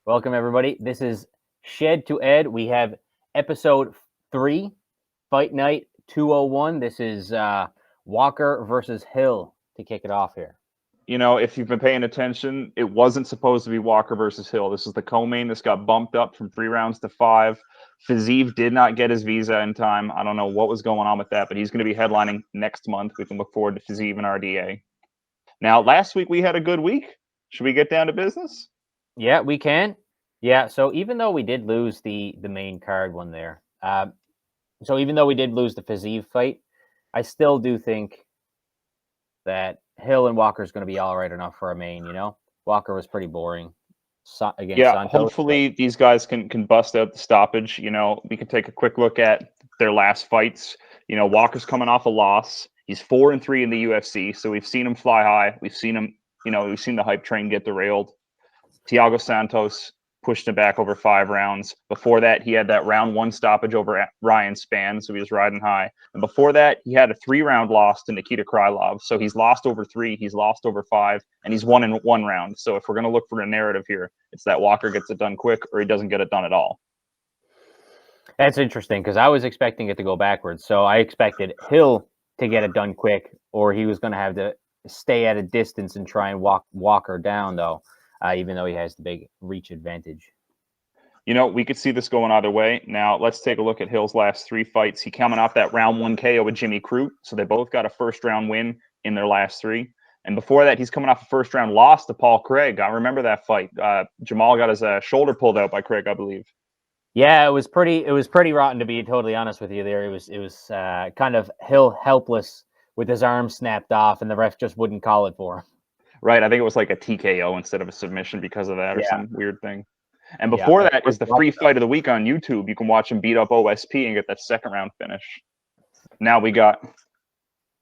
Welcome, everybody. This is Shed to Ed. We have episode 3, Fight Night 201. This is Walker versus Hill to kick it off here. You know, if you've been paying attention, it wasn't supposed to be Walker versus Hill. This is the co-main. This got bumped up from 3 rounds to 5. Fiziev did not get his visa in time. I don't know what was going on with that, but he's going to be headlining next month. We can look forward to Fiziev and RDA. Now, last week we had a good week. Should we get down to business? Yeah, we can. Yeah, so even though we did lose the main card one there, so even though we did lose the Fiziev fight, I still do think that Hill and Walker is going to be all right enough for a main. Walker was pretty boring against Santos. Hopefully these guys can bust out the stoppage. You know, we can take a quick look at their last fights. You know, Walker's coming off a loss. He's 4-3 in the UFC, so we've seen him fly high. We've seen him, we've seen the hype train get derailed. Thiago Santos pushed him back over 5 rounds. Before that, he had that round 1 stoppage over Ryan Spann, so he was riding high. And before that, he had a 3-round loss to Nikita Krylov. So he's lost over 3, he's lost over 5, and he's won in 1 round. So if we're going to look for a narrative here, it's that Walker gets it done quick or he doesn't get it done at all. That's interesting because I was expecting it to go backwards. So I expected Hill to get it done quick, or he was going to have to stay at a distance and try and walk Walker down, though, even though he has the big reach advantage. You know, we could see this going either way. Now, let's take a look at Hill's last 3 fights. He coming off that round 1 KO with Jimmy Crute, so they both got a first-round win in their last 3. And before that, he's coming off a first-round loss to Paul Craig. I remember that fight. Jamal got his shoulder pulled out by Craig, I believe. Yeah, it was pretty rotten, to be totally honest with you. There, it was kind of Hill helpless with his arm snapped off, and the ref just wouldn't call it for him. Right, I think it was like a TKO instead of a submission because of that, or some weird thing. And before that is the free fight of the week on YouTube. You can watch him beat up OSP and get that 2nd-round finish. Now we got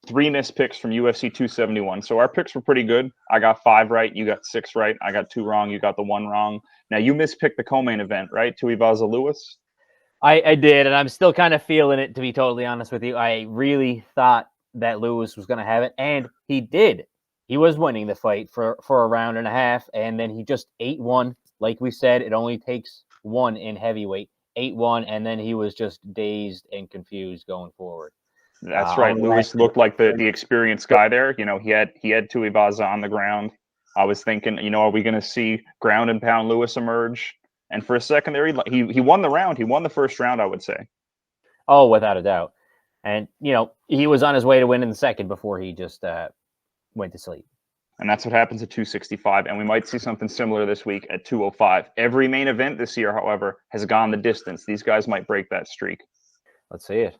3 missed picks from UFC 271. So our picks were pretty good. I got 5 right. You got 6 right. I got 2 wrong. You got the 1 wrong. Now you mispicked the co-main event, right? Tuivasa Lewis. I did, and I'm still kind of feeling it, to be totally honest with you. I really thought that Lewis was going to have it, and he did. He was winning the fight for a round and a half, and then he just 8-1. Like we said, it only takes 1 in heavyweight. 8-1, and then he was just dazed and confused going forward. That's right. Lewis looked like the experienced guy there. You know, he had Tuivasa on the ground. I was thinking, are we going to see ground and pound Lewis emerge? And for a second there, he won the round. He won the first round, I would say. Oh, without a doubt. And, he was on his way to win in the second before he just went to sleep. And that's what happens at 265. And we might see something similar this week at 205. Every main event this year, however, has gone the distance. These guys might break that streak. Let's see it.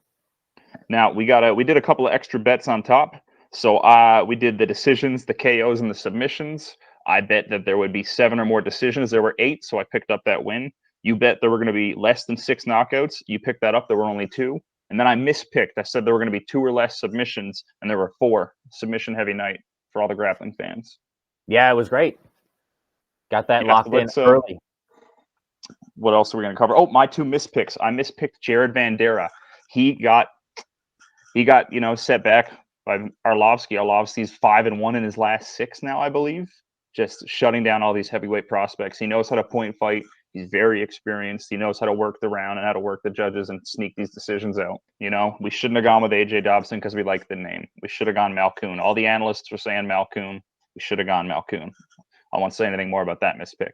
Now, we did a couple of extra bets on top. So we did the decisions, the KOs, and the submissions. I bet that there would be 7 or more decisions. There were 8, so I picked up that win. You bet there were going to be less than 6 knockouts. You picked that up. There were only 2. And then I mispicked. I said there were going to be 2 or less submissions, and there were 4. Submission-heavy night for all the grappling fans. Yeah, it was great. Got that locked in early. What else are we going to cover? Oh, my 2 mispicks. I mispicked Jared Vandera. He got set back by Arlovsky. Arlovsky's 5-1 in his last 6 now, I believe. Just shutting down all these heavyweight prospects. He knows how to point fight. He's very experienced. He knows how to work the round and how to work the judges and sneak these decisions out. We shouldn't have gone with AJ Dobson because we like the name. We should have gone Malkoun. All the analysts were saying Malkoun. We should have gone Malkoun. I won't say anything more about that mispick.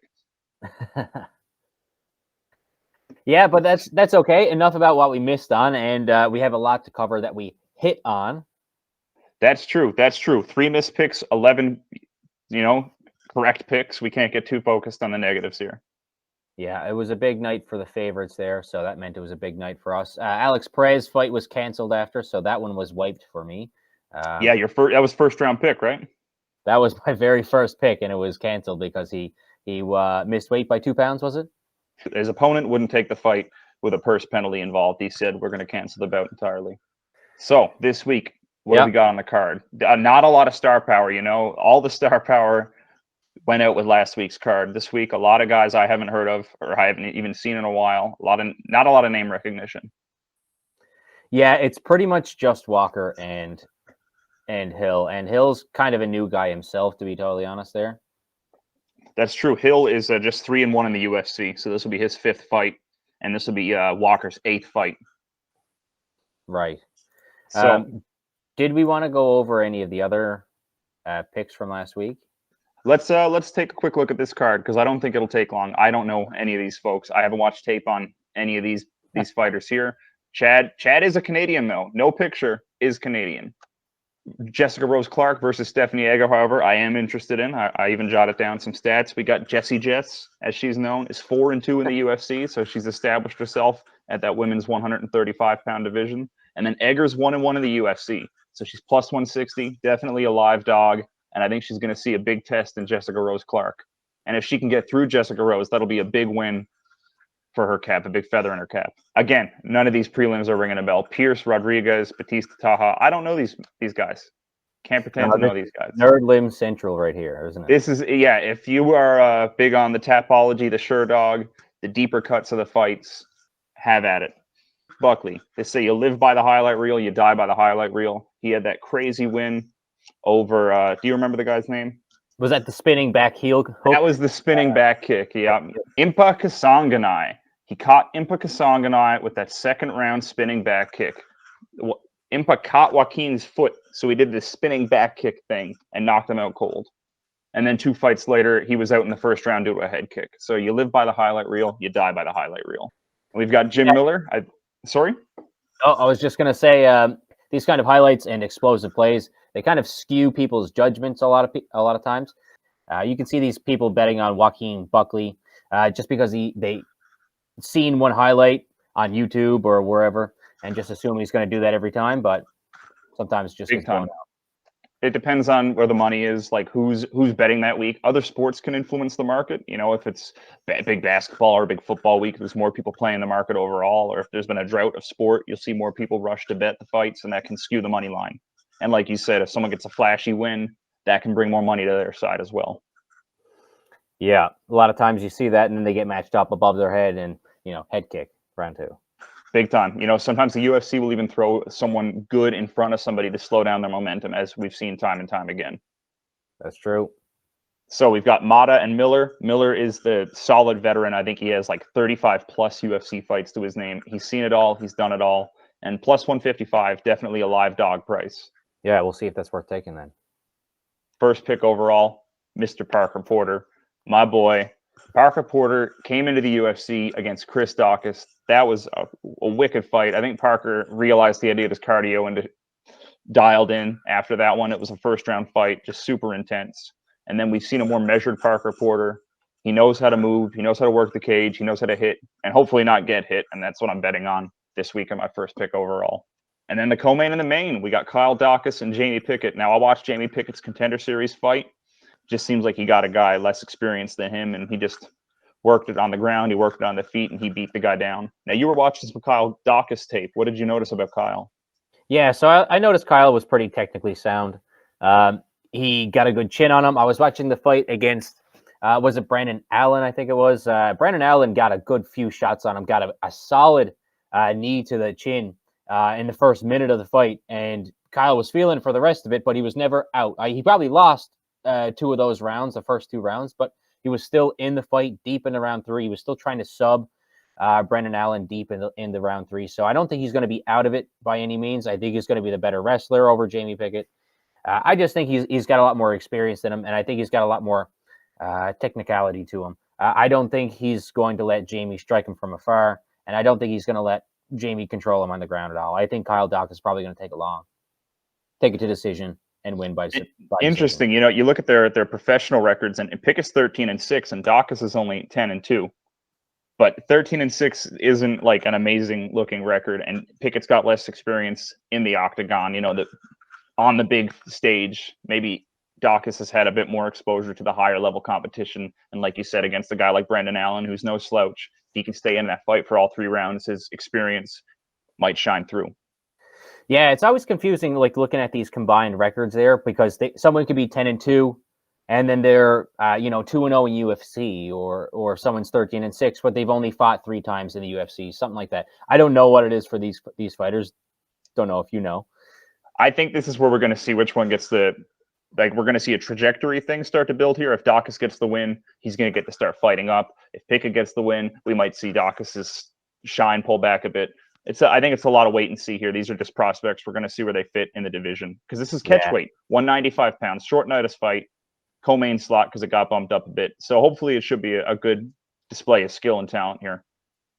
Yeah, but that's okay. Enough about what we missed on, and we have a lot to cover that we hit on. That's true. 3 missed picks, 11, correct picks. We can't get too focused on the negatives here. Yeah, it was a big night for the favorites there, so that meant it was a big night for us. Alex Perez fight was canceled after, so that one was wiped for me. That was first-round pick, right? That was my very first pick, and it was canceled because he missed weight by 2 pounds, was it? His opponent wouldn't take the fight with a purse penalty involved. He said, we're going to cancel the bout entirely. So this week, what do we got on the card? Not a lot of star power, all the star power went out with last week's card. This week, a lot of guys I haven't heard of or I haven't even seen in a while. Not a lot of name recognition. Yeah, it's pretty much just Walker and Hill. And Hill's kind of a new guy himself, to be totally honest there. That's true. Hill is just 3-1 in the UFC, so this will be his 5th fight, and this will be Walker's 8th fight. Right. So did we want to go over any of the other picks from last week? let's take a quick look at this card because I don't think it'll take long. I don't know any of these folks. I haven't watched tape on any of these fighters here. Chad is a Canadian though. No picture is Canadian. Jessica Rose Clark versus Stephanie Egger, however, I am interested in. I even jotted down some stats. We got Jessie Jess, as she's known, is 4-2 in the UFC, so she's established herself at that women's 135-pound division. And then Egger's 1-1 in the UFC, so she's plus 160, definitely a live dog, and I think she's going to see a big test in Jessica Rose Clark. And if she can get through Jessica Rose, that'll be a big win for her cap, a big feather in her cap. Again, none of these prelims are ringing a bell. Pierce, Rodriguez, Batista, Taha. I don't know these guys. Can't pretend to know these guys. Nerd Limb Central right here, isn't it? This is, yeah, if you are big on the tapology, the sure dog, the deeper cuts of the fights, have at it. Buckley, they say you live by the highlight reel, you die by the highlight reel. He had that crazy win over, do you remember the guy's name? Was that the spinning back heel hook? That was the spinning back kick, yeah. Impa Kasanganai. He caught Impa Kasanganai with that second round spinning back kick. Impa caught Joaquin's foot, so he did this spinning back kick thing and knocked him out cold. And then 2 fights later, he was out in the first round due to a head kick. So you live by the highlight reel, you die by the highlight reel. We've got Jim Miller. Sorry? Oh, I was just going to say these kind of highlights and explosive plays, they kind of skew people's judgments a lot of times. You can see these people betting on Joaquin Buckley just because they seen one highlight on YouTube or wherever and just assume he's going to do that every time, but sometimes just gets blown out. It depends on where the money is, like who's betting that week. Other sports can influence the market. You know, if it's big basketball or big football week, there's more people playing the market overall. Or if there's been a drought of sport, you'll see more people rush to bet the fights, and that can skew the money line. And like you said, if someone gets a flashy win, that can bring more money to their side as well. Yeah, a lot of times you see that, and then they get matched up above their head, and head kick round 2. Big time. Sometimes the UFC will even throw someone good in front of somebody to slow down their momentum, as we've seen time and time again. That's true. So we've got Mata and Miller. Miller is the solid veteran. I think he has like 35 plus UFC fights to his name. He's seen it all. He's done it all. And plus 155, definitely a live dog price. Yeah, we'll see if that's worth taking then. First pick overall, Mr. Parker Porter. My boy. Parker Porter came into the UFC against Chris Daukaus. That was a wicked fight. I think Parker realized he had to get his cardio and dialed in after that one. It was a first-round fight, just super intense. And then we've seen a more measured Parker Porter. He knows how to move. He knows how to work the cage. He knows how to hit and hopefully not get hit. And that's what I'm betting on this week in my first pick overall. And then the co-main and the main, we got Kyle Daukaus and Jamie Pickett. Now, I watched Jamie Pickett's Contender Series fight. Just seems like he got a guy less experienced than him, and he just worked it on the ground. He worked it on the feet, and he beat the guy down. Now, you were watching some Kyle Daukaus tape. What did you notice about Kyle? Yeah, so I noticed Kyle was pretty technically sound. He got a good chin on him. I was watching the fight against, was it Brandon Allen? I think it was. Brandon Allen got a good few shots on him, got a solid knee to the chin in the first minute of the fight, and Kyle was feeling for the rest of it, but he was never out. He probably lost 2 of those rounds, the first 2 rounds, but he was still in the fight deep into round 3. He was still trying to sub Brandon Allen deep in the round 3. So I don't think he's going to be out of it by any means. I think he's going to be the better wrestler over Jamie Pickett. I just think he's got a lot more experience than him, and I think he's got a lot more technicality to him. I don't think he's going to let Jamie strike him from afar, and I don't think he's going to let Jamie control him on the ground at all. I think Kyle Daukaus is probably going to take it to decision and win by interesting. Decision. You look at their professional records, and Pickett's 13-6, and Daukaus is only 10-2. But 13-6 isn't like an amazing looking record, and Pickett's got less experience in the octagon. On the big stage, maybe Daukaus has had a bit more exposure to the higher level competition, and like you said, against a guy like Brandon Allen, who's no slouch, if he can stay in that fight for all 3 rounds, his experience might shine through. Yeah, it's always confusing, like looking at these combined records there, because someone could be 10-2, and then they're 2-0 in UFC, or someone's 13-6, but they've only fought 3 times in the UFC, something like that. I don't know what it is for these fighters. Don't know if you know. I think this is where we're going to see which one gets the like we're going to see a trajectory thing start to build here. If Dawkins gets the win, he's going to get to start fighting up. If Pickett gets the win, we might see Dawkins's shine pull back a bit. I think it's a lot of wait and see here. These are just prospects. We're going to see where they fit in the division because this is catch weight, 195 pounds, short notice fight, co-main slot because it got bumped up a bit. So hopefully it should be a good display of skill and talent here.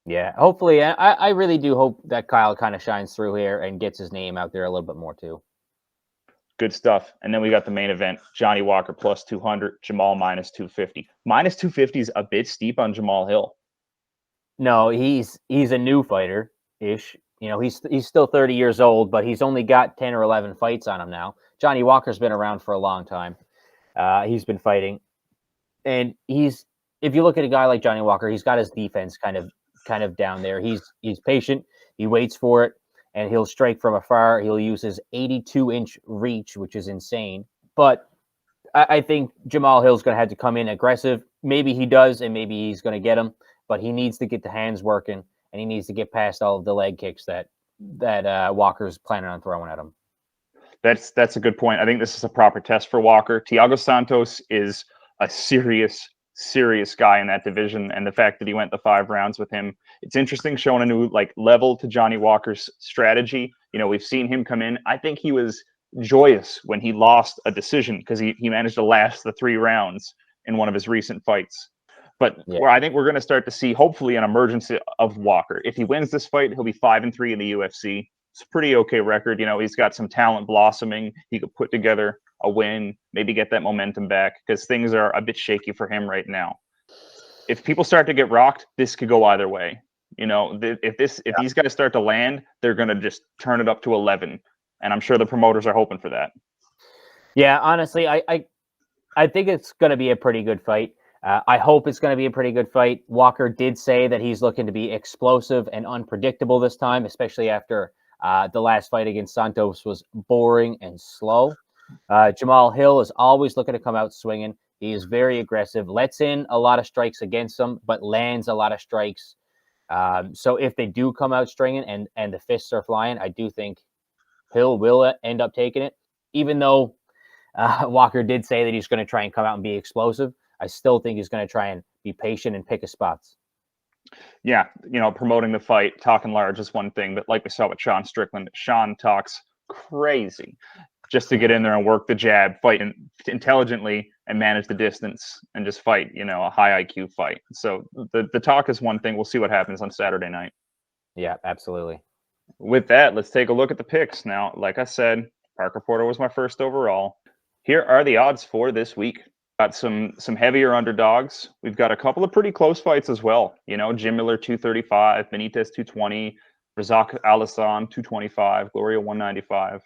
Yeah, hopefully. I really do hope that Kyle kind of shines through here and gets his name out there a little bit more too. Good stuff. And then we got the main event, Johnny Walker plus 200, Jamal minus 250. Minus 250 is a bit steep on Jamal Hill. No, he's a new fighter-ish. You know, he's still 30 years old, but he's only got 10 or 11 fights on him now. Johnny Walker's been around for a long time. He's been fighting. And if you look at a guy like Johnny Walker, he's got his defense kind of down there. He's patient. He waits for it. And he'll strike from afar. He'll use his 82-inch reach, which is insane. But I think Jamal Hill's going to have to come in aggressive. Maybe he does, and maybe he's going to get him. But he needs to get the hands working, and he needs to get past all of the leg kicks that Walker's planning on throwing at him. That's a good point. I think this is a proper test for Walker. Thiago Santos is a serious guy in that division, and the fact that he went the 5 rounds with him, it's interesting, showing a new level to Johnny Walker's strategy. You know, we've seen him come in. I think he was joyous when he lost a decision because he managed to last the 3 rounds in one of his recent fights. But I think we're going to start to see, hopefully, an emergence of Walker. If he wins this fight, he'll be 5-3 in the UFC. It's a pretty okay record. You know, he's got some talent blossoming. He could put together a win, maybe get that momentum back because things are a bit shaky for him right now. If people start to get rocked, this could go either way. You know, if these guys start to land, they're going to just turn it up to 11. And I'm sure the promoters are hoping for that. Yeah, honestly, I think it's going to be a pretty good fight. I hope it's going to be a pretty good fight. Walker did say that he's looking to be explosive and unpredictable this time, especially after the last fight against Santos was boring and slow. Jamal Hill is always looking to come out swinging. He is very aggressive, lets in a lot of strikes against him, but lands a lot of strikes. So if they do come out stringing and the fists are flying, I do think Hill will end up taking it. Even though Walker did say that he's going to try and come out and be explosive, I still think he's going to try and be patient and pick his spots. Yeah, you know, promoting the fight, talking large is one thing, but like we saw with Sean Strickland, Sean talks crazy just to get in there and work the jab, fight intelligently and manage the distance and just fight, you know, a high IQ fight. So the talk is one thing. We'll see what happens on Saturday night. Yeah, absolutely. With that, let's take a look at the picks. Now, like I said, Parker Porter was my first overall. Here are the odds for this week. Got some heavier underdogs. We've got a couple of pretty close fights as well. You know, Jim Miller 235, Benitez 220, Razak Alisson 225, Gloria 195.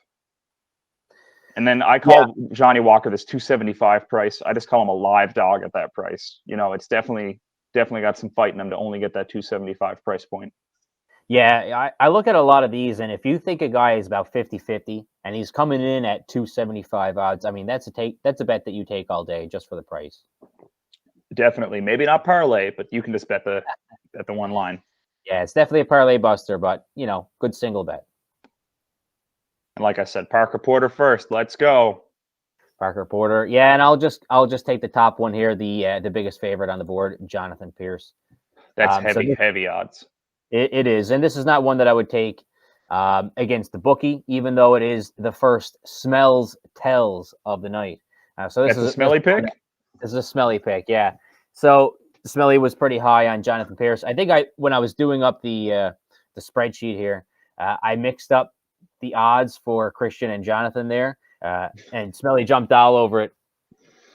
And then I call Johnny Walker this 275 price. I just call him a live dog at that price. You know, it's definitely got some fight in him to only get that 275 price point. Yeah, I look at a lot of these, and if you think a guy is about 50-50 and he's coming in at 275 odds, I mean, that's a bet that you take all day just for the price. Definitely. Maybe not parlay, but you can just bet the one line. Yeah, it's definitely a parlay buster, but, you know, good single bet. And like I said, Parker Porter first. Let's go. Parker Porter. Yeah, and I'll just take the top one here, the biggest favorite on the board, Jonathan Pierce. That's heavy odds. It is, and this is not one that I would take against the bookie, even though it is the first smells tells of the night. So this is a smelly pick. This is a smelly pick, yeah. So Smelly was pretty high on Jonathan Pierce. I think when I was doing up the spreadsheet here, I mixed up the odds for Christian and Jonathan there, and Smelly jumped all over it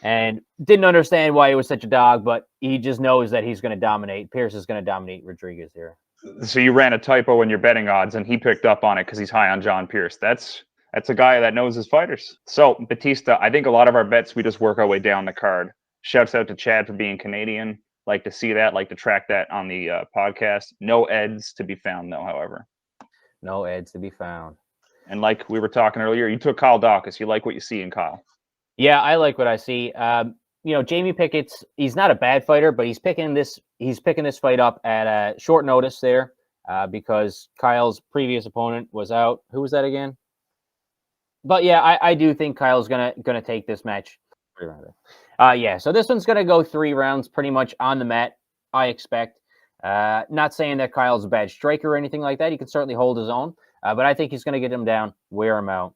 and didn't understand why he was such a dog, but he just knows that he's going to dominate. Pierce is going to dominate Rodriguez here. So you ran a typo in your betting odds, and he picked up on it because he's high on John Pierce. That's a guy that knows his fighters. So Batista, I think a lot of our bets, we just work our way down the card. Shouts out to Chad for being Canadian. Like to see that, like to track that on the podcast. No eds to be found, though, however. No eds to be found. And like we were talking earlier, you took Kyle Dawkins. You like what you see in Kyle. Yeah, I like what I see. You know, Jamie Pickett's, he's not a bad fighter, but he's picking this fight up at short notice there because Kyle's previous opponent was out. Who was that again? But yeah, I do think Kyle's gonna take this match. Yeah, so this one's gonna go 3 rounds, pretty much on the mat. I expect. Not saying that Kyle's a bad striker or anything like that. He can certainly hold his own, but I think he's gonna get him down, wear him out.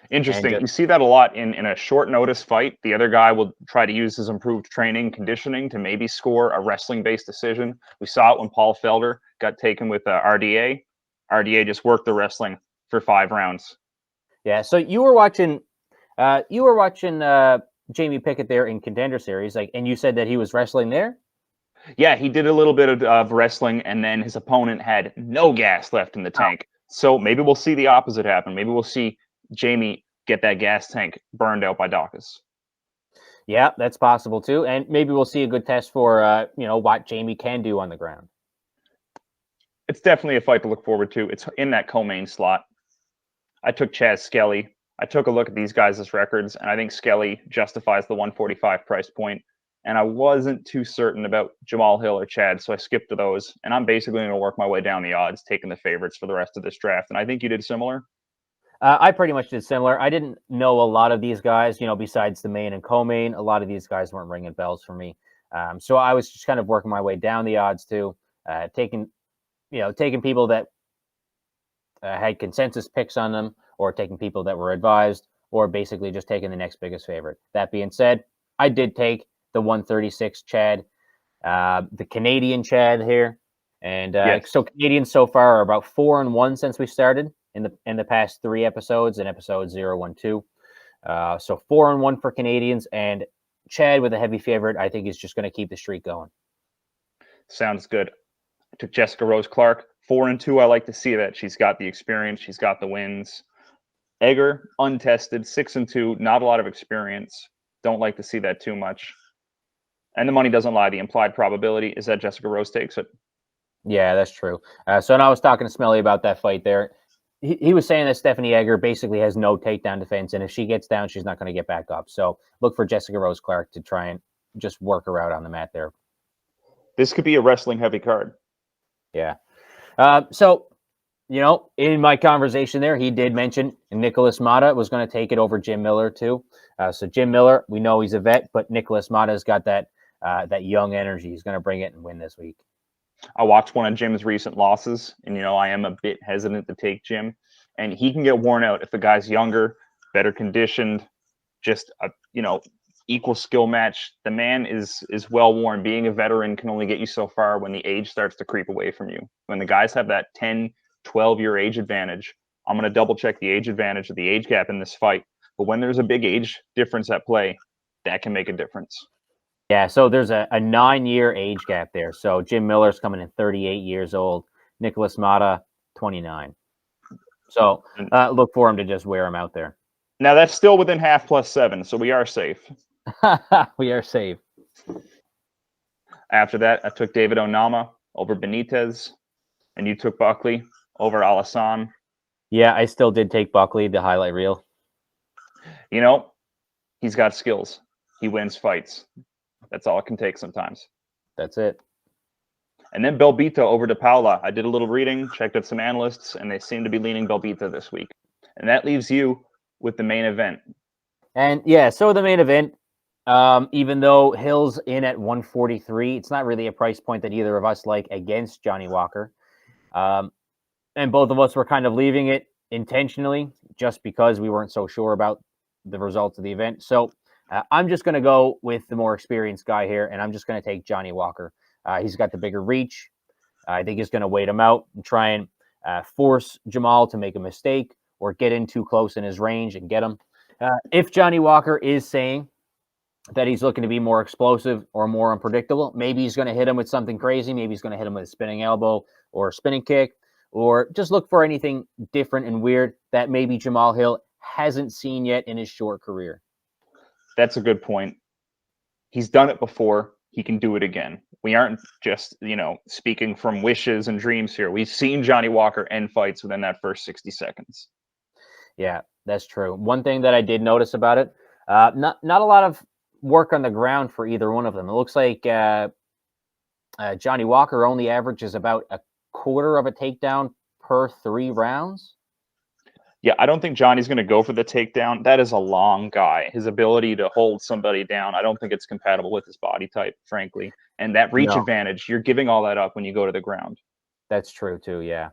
Interesting. You see that a lot in a short notice fight. The other guy will try to use his improved training, conditioning to maybe score a wrestling based decision. We saw it when Paul Felder got taken with RDA. RDA just worked the wrestling for 5 rounds. Yeah. So you were watching Jamie Pickett there in Contender Series, and you said that he was wrestling there. Yeah, he did a little bit of wrestling, and then his opponent had no gas left in the tank. So maybe we'll see the opposite happen. Maybe we'll see Jamie get that gas tank burned out by Dawkins. Yeah, that's possible too, and maybe we'll see a good test for what Jamie can do on the ground. It's definitely a fight to look forward to. It's in that co-main slot. I took Chaz Skelly. I took a look at these guys' records, and I think Skelly justifies the 145 price point. And I wasn't too certain about Jamal Hill or Chad, so I skipped to those. And I'm basically going to work my way down the odds, taking the favorites for the rest of this draft. And I think you did similar. I pretty much did similar. I didn't know a lot of these guys, besides the main and co-main. A lot of these guys weren't ringing bells for me. So I was just kind of working my way down the odds too, taking people that had consensus picks on them, or taking people that were advised, or basically just taking the next biggest favorite. That being said, I did take the 136 Chad, the Canadian Chad here. And Yes. So Canadians so far are about 4-1 since we started in the past 3 episodes, in episodes 0, 1, 2. So 4-1 for Canadians, and Chad with a heavy favorite, I think, is just going to keep the streak going. Sounds good. I took Jessica Rose Clark, 4-2. I like to see that. She's got the experience. She's got the wins. Egger, untested, 6-2. Not a lot of experience. Don't like to see that too much. And the money doesn't lie. The implied probability is that Jessica Rose takes it. Yeah, that's true. So when I was talking to Smelly about that fight there, he was saying that Stephanie Egger basically has no takedown defense, and if she gets down, she's not going to get back up. So look for Jessica Rose Clark to try and just work her out on the mat there. This could be a wrestling heavy card. Yeah. So, in my conversation there, he did mention Nicholas Mata was going to take it over Jim Miller too. So Jim Miller, we know he's a vet, but Nicholas Mata's got that young energy. He's going to bring it and win this week. I watched one of Jim's recent losses, and I am a bit hesitant to take Jim, and he can get worn out if the guy's younger, better conditioned, just a equal skill match. The man is well worn. Being a veteran can only get you so far when the age starts to creep away from you. When the guys have that 10, 12-year age advantage, I'm going to double check the age advantage of the age gap in this fight. But when there's a big age difference at play, that can make a difference. Yeah, so there's a 9-year age gap there. So Jim Miller's coming in 38 years old. Nicholas Mata, 29. So look for him to just wear him out there. Now, that's still within half plus 7, so we are safe. We are safe. After that, I took David Onama over Benitez, and you took Buckley over Alassane. Yeah, I still did take Buckley, the highlight reel. He's got skills. He wins fights. That's all it can take sometimes. That's it. And then Belbita over to Paula. I did a little reading, checked out some analysts, and they seem to be leaning Belbita this week. And that leaves you with the main event. And yeah, so the main event, even though Hill's in at 143, it's not really a price point that either of us like against Johnny Walker. And both of us were kind of leaving it intentionally just because we weren't so sure about the results of the event. So I'm just going to go with the more experienced guy here, and I'm just going to take Johnny Walker. He's got the bigger reach. I think he's going to wait him out and try and force Jamal to make a mistake or get in too close in his range and get him. If Johnny Walker is saying that he's looking to be more explosive or more unpredictable, maybe he's going to hit him with something crazy. Maybe he's going to hit him with a spinning elbow or a spinning kick, or just look for anything different and weird that maybe Jamal Hill hasn't seen yet in his short career. That's a good point. He's done it before. He can do it again. We aren't just, speaking from wishes and dreams here. We've seen Johnny Walker end fights within that first 60 seconds. Yeah, that's true. One thing that I did notice about it, not a lot of work on the ground for either one of them. It looks like Johnny Walker only averages about a quarter of a takedown per 3 rounds. Yeah, I don't think Johnny's going to go for the takedown. That is a long guy. His ability to hold somebody down, I don't think it's compatible with his body type, frankly. And that reach No, advantage, you're giving all that up when you go to the ground. that's true too. Yeah.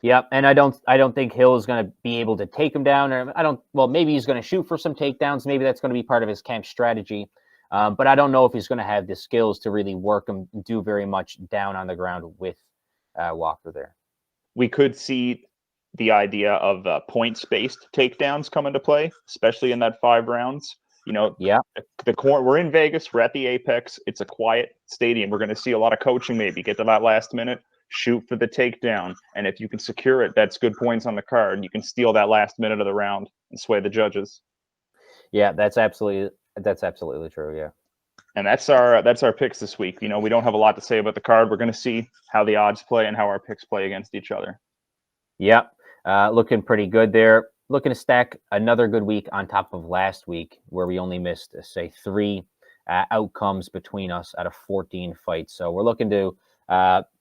Yep, and I don't think Hill is going to be able to take him down. Or I don't. Well, maybe he's going to shoot for some takedowns. Maybe that's going to be part of his camp strategy. But I don't know if he's going to have the skills to really work him, do very much down on the ground with Walker there. We could see the idea of points-based takedowns come into play, especially in that 5 rounds. Yeah, We're in Vegas. We're at the Apex. It's a quiet stadium. We're going to see a lot of coaching. Maybe get to that last minute, shoot for the takedown, and if you can secure it, that's good points on the card. You can steal that last minute of the round and sway the judges. yeah, that's absolutely true. Yeah. And that's our picks this week. We don't have a lot to say about the card. We're going to see how the odds play and how our picks play against each other. Yep, looking pretty good there. Looking to stack another good week on top of last week, where we only missed, say, 3 outcomes between us out of 14 fights. So we're looking to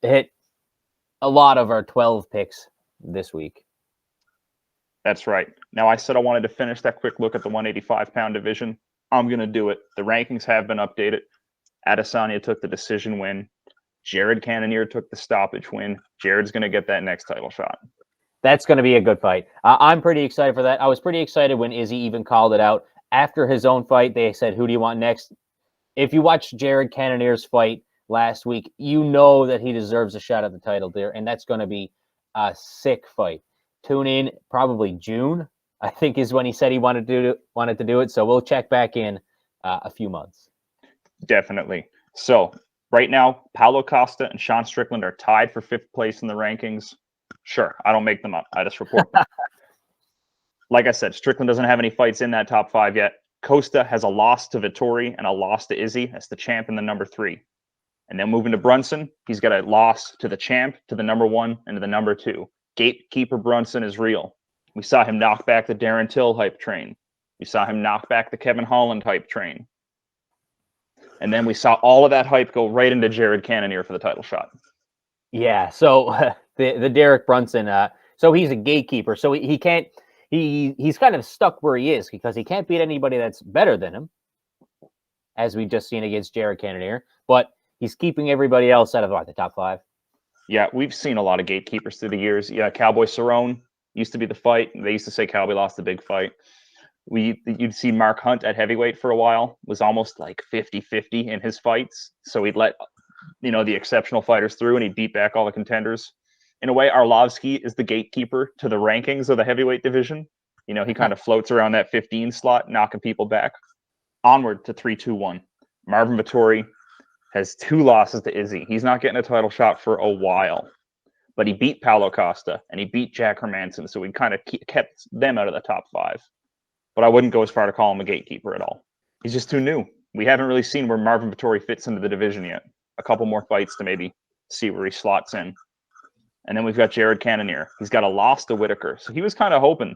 hit a lot of our 12 picks this week. That's right. Now, I said I wanted to finish that quick look at the 185-pound division. I'm going to do it. The rankings have been updated. Adesanya took the decision win. Jared Cannonier took the stoppage win. Jared's going to get that next title shot. That's going to be a good fight. I'm pretty excited for that. I was pretty excited when Izzy even called it out. After his own fight, they said, who do you want next? If you watch Jared Cannonier's fight last week, you know that he deserves a shot at the title there, and that's going to be a sick fight. Tune in probably June, I think, is when he said he wanted to do it. So we'll check back in a few months. Definitely. So right now, Paulo Costa and Sean Strickland are tied for 5th place in the rankings. Sure, I don't make them up. I just report them. Like I said, Strickland doesn't have any fights in that top 5 yet. Costa has a loss to Vettori and a loss to Izzy as the champ and the number 3. And then moving to Brunson, he's got a loss to the champ, to the number 1, and to the number 2. Gatekeeper Brunson is real. We saw him knock back the Darren Till hype train. We saw him knock back the Kevin Holland hype train. And then we saw all of that hype go right into Jared Cannonier for the title shot. Yeah, so the Derek Brunson, so he's a gatekeeper. So he can't, he's kind of stuck where he is because he can't beat anybody that's better than him, as we just seen against Jared Cannonier. But he's keeping everybody else out of the top 5. Yeah, we've seen a lot of gatekeepers through the years. Yeah, Cowboy Cerrone used to be the fight. They used to say Cowboy lost the big fight. You'd see Mark Hunt at heavyweight for a while, was almost like 50-50 in his fights. So he'd let the exceptional fighters through and he'd beat back all the contenders. In a way, Arlovsky is the gatekeeper to the rankings of the heavyweight division. He kind of floats around that 15 slot, knocking people back. Onward to 3-2-1. Marvin Vettori has 2 losses to Izzy. He's not getting a title shot for a while. But he beat Paulo Costa and he beat Jack Hermanson, so he kind of kept them out of the top 5. But I wouldn't go as far to call him a gatekeeper at all. He's just too new. We haven't really seen where Marvin Vettori fits into the division yet. A couple more fights to maybe see where he slots in. And then we've got Jared Cannonier. He's got a loss to Whitaker. So he was kind of hoping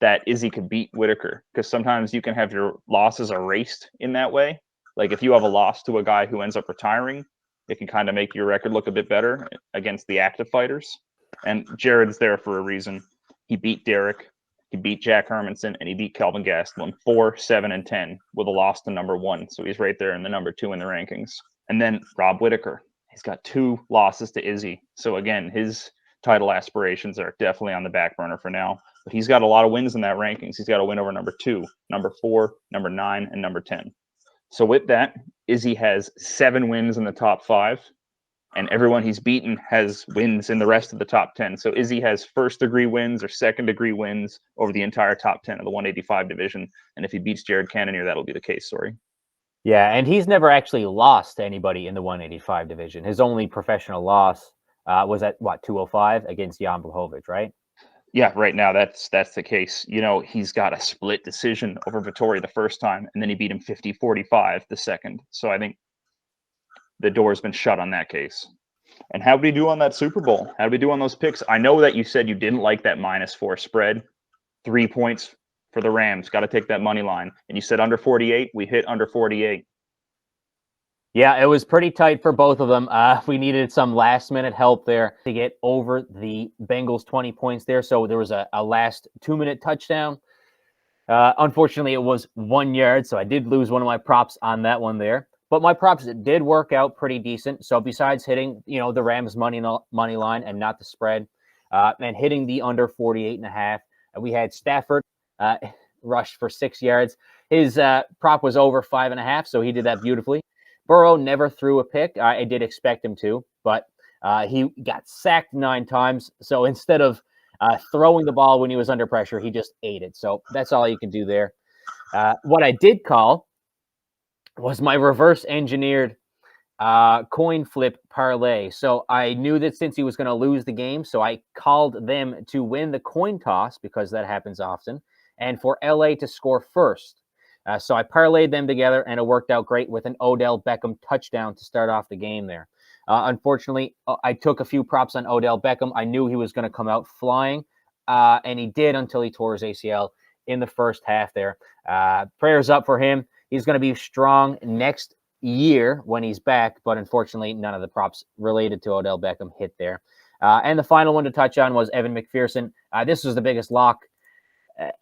that Izzy could beat Whitaker, because sometimes you can have your losses erased in that way. Like if you have a loss to a guy who ends up retiring, it can kind of make your record look a bit better against the active fighters. And Jared's there for a reason. He beat Derek, he beat Jack Hermanson, and he beat Kelvin Gastelum 4, 7, and 10 with a loss to number 1. So he's right there in the number 2 in the rankings. And then Rob Whitaker. He's got 2 losses to Izzy. So again, his title aspirations are definitely on the back burner for now. But he's got a lot of wins in that rankings. He's got a win over number 2, number 4, number 9, and number 10. So with that, Izzy has 7 wins in the top 5, and everyone he's beaten has wins in the rest of the top 10. So Izzy has first-degree wins or second-degree wins over the entire top 10 of the 185 division. And if he beats Jared Cannonier, that'll be the case, sorry. Yeah, and he's never actually lost to anybody in the 185 division. His only professional loss was at, 205 against Jan Blachowicz, right? Yeah, right now that's the case. He's got a split decision over Vettori the first time, and then he beat him 50-45 the second. So I think the door's been shut on that case. And how did we do on that Super Bowl? How did we do on those picks? I know that you said you didn't like that -4 spread. 3 points for the Rams. Got to take that money line. And you said under 48. We hit under 48. Yeah, it was pretty tight for both of them. We needed some last-minute help there to get over the Bengals 20 points there. So there was a last 2-minute touchdown. Unfortunately, it was 1 yard, so I did lose one of my props on that one there. But my props did work out pretty decent. So besides hitting, the Rams money line and not the spread, and hitting the under 48.5, we had Stafford rushed for 6 yards. His prop was over 5.5, so he did that beautifully. Burrow never threw a pick. I did expect him to, but he got sacked 9 times. So instead of throwing the ball when he was under pressure, he just ate it. So that's all you can do there. What I did call was my reverse engineered coin flip parlay. So I knew that since he was going to lose the game, so I called them to win the coin toss because that happens often, and for LA to score first. So I parlayed them together, and it worked out great with an Odell Beckham touchdown to start off the game there. Unfortunately, I took a few props on Odell Beckham. I knew he was going to come out flying, and he did until he tore his ACL in the first half there. Prayers up for him. He's going to be strong next year when he's back, but unfortunately, none of the props related to Odell Beckham hit there. And the final one to touch on was Evan McPherson. This was the biggest lock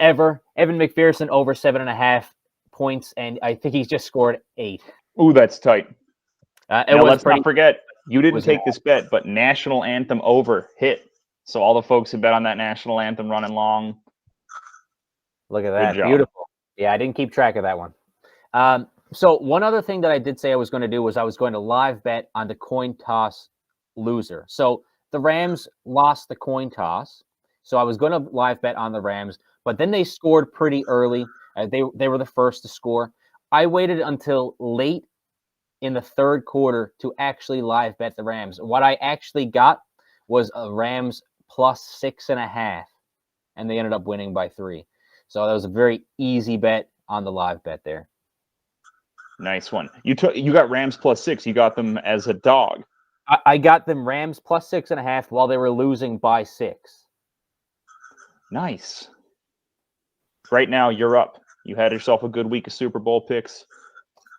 ever. Evan McPherson over 7.5 points, and I think he's just scored 8. Ooh, that's tight. Now, let's not forget, you didn't take this bet, but national anthem over hit. So all the folks who bet on that national anthem running long. Look at that. Beautiful. Yeah, I didn't keep track of that one. So one other thing that I did say I was going to do was I was going to live bet on the coin toss loser. So the Rams lost the coin toss. So I was going to live bet on the Rams, but then they scored pretty early. They were the first to score. I waited until late in the third quarter to actually live bet the Rams. What I actually got was a Rams plus 6.5, and they ended up winning by 3. So that was a very easy bet on the live bet there. Nice one. You got Rams plus 6. You got them as a dog. I got them Rams plus 6.5 while they were losing by 6. Nice. Right now, you're up. You had yourself a good week of Super Bowl picks.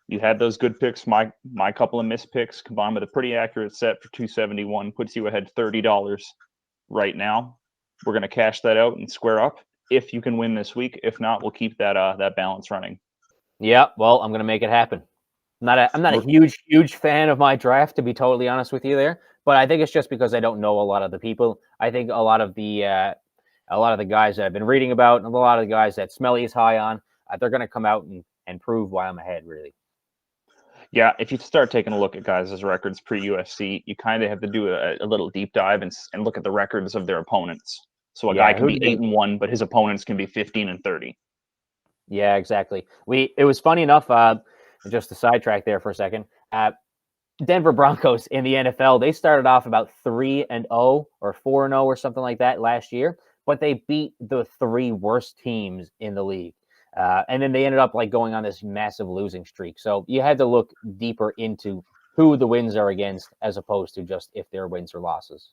You had those good picks. My couple of missed picks combined with a pretty accurate set for $271 puts you ahead $30 right now. We're going to cash that out and square up if you can win this week. If not, we'll keep that balance running. Yeah, well, I'm going to make it happen. I'm not a huge fan of my draft, to be totally honest with you there, but I think it's just because I don't know a lot of the people. I think a lot of the guys that I've been reading about and a lot of the guys that Smelly is high on, they're going to come out and prove why I'm ahead, really. Yeah, if you start taking a look at guys' records pre-UFC, you kind of have to do a little deep dive and look at the records of their opponents. So a guy can be 8-1, but his opponents can be 15-30. Yeah, exactly. It was funny enough, just to sidetrack there for a second, Denver Broncos in the NFL, they started off about 3-0 or 4-0 or something like that last year, but they beat the 3 worst teams in the league. And then they ended up going on this massive losing streak. So you had to look deeper into who the wins are against as opposed to just if they're wins or losses.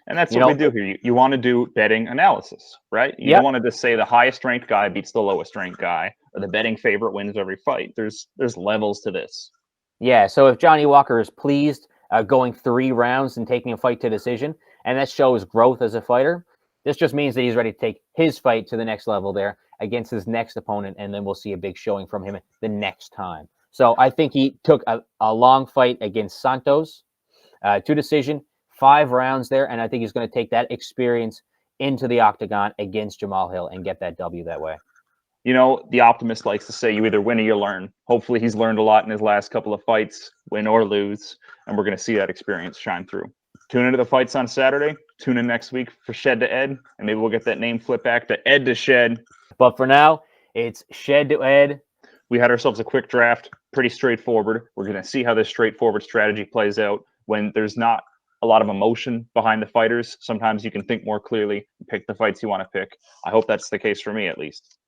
And that's what we do here. You want to do betting analysis, right? You don't want to just say the highest ranked guy beats the lowest ranked guy or the betting favorite wins every fight. There's levels to this. Yeah, so if Johnny Walker is pleased going 3 rounds and taking a fight to decision, and that shows growth as a fighter, this just means that he's ready to take his fight to the next level there against his next opponent, and then we'll see a big showing from him the next time. So I think he took a long fight against Santos to decision, 5 rounds there, and I think he's going to take that experience into the octagon against Jamal Hill and get that W that way. You know, the optimist likes to say you either win or you learn. Hopefully he's learned a lot in his last couple of fights, win or lose, and we're going to see that experience shine through. Tune into the fights on Saturday. Tune in next week for Shed to Ed, and maybe we'll get that name flipped back to Ed to Shed. But for now, it's Shed to Ed. We had ourselves a quick draft, pretty straightforward. We're going to see how this straightforward strategy plays out when there's not a lot of emotion behind the fighters. Sometimes you can think more clearly, pick the fights you want to pick. I hope that's the case for me, at least.